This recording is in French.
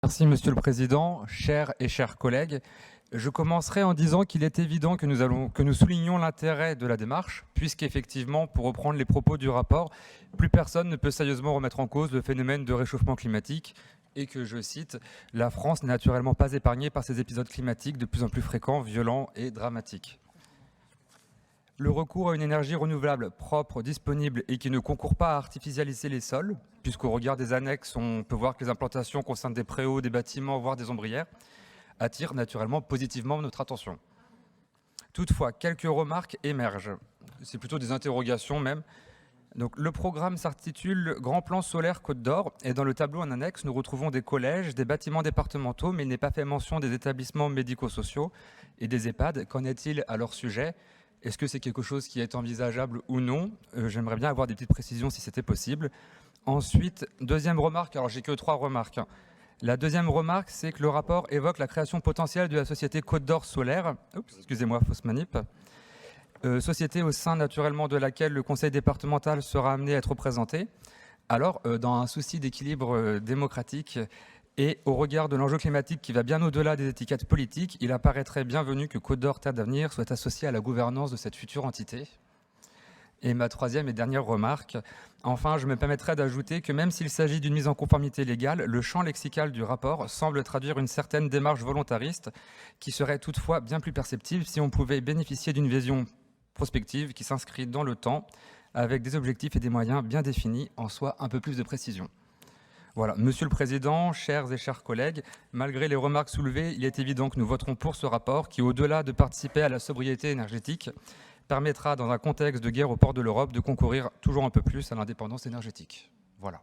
Merci Monsieur le Président, chers et chers collègues. Je commencerai en disant qu'il est évident que nous soulignons l'intérêt de la démarche, puisqu'effectivement, pour reprendre les propos du rapport, plus personne ne peut sérieusement remettre en cause le phénomène de réchauffement climatique et que, je cite, « la France n'est naturellement pas épargnée par ces épisodes climatiques de plus en plus fréquents, violents et dramatiques ». Le recours à une énergie renouvelable propre, disponible et qui ne concourt pas à artificialiser les sols, puisqu'au regard des annexes, on peut voir que les implantations concernent des préaux, des bâtiments, voire des ombrières, attire naturellement positivement notre attention. Toutefois, quelques remarques émergent. C'est plutôt des interrogations même. Donc, le programme s'intitule « Grand plan solaire Côte d'Or » et dans le tableau en annexe, nous retrouvons des collèges, des bâtiments départementaux, mais il n'est pas fait mention des établissements médico-sociaux et des EHPAD. Qu'en est-il à leur sujet ? Est-ce que c'est quelque chose qui est envisageable ou non ? J'aimerais bien avoir des petites précisions si c'était possible. Ensuite, deuxième remarque, alors j'ai que 3 remarques. La deuxième remarque, c'est que le rapport évoque la création potentielle de la société Côte d'Or Solaire. Oups, excusez-moi, fausse manip. Société au sein naturellement de laquelle le conseil départemental sera amené à être représenté. Alors, dans un souci d'équilibre démocratique et au regard de l'enjeu climatique qui va bien au-delà des étiquettes politiques, il apparaîtrait bienvenu que Côte d'Or Terre d'Avenir soit associée à la gouvernance de cette future entité. Et ma troisième et dernière remarque, enfin, je me permettrai d'ajouter que même s'il s'agit d'une mise en conformité légale, le champ lexical du rapport semble traduire une certaine démarche volontariste qui serait toutefois bien plus perceptible si on pouvait bénéficier d'une vision prospective qui s'inscrit dans le temps avec des objectifs et des moyens bien définis, en soi un peu plus de précision. Voilà, Monsieur le Président, chers et chers collègues, malgré les remarques soulevées, il est évident que nous voterons pour ce rapport qui, au-delà de participer à la sobriété énergétique, permettra, dans un contexte de guerre au port de l'Europe, de concourir toujours un peu plus à l'indépendance énergétique. Voilà.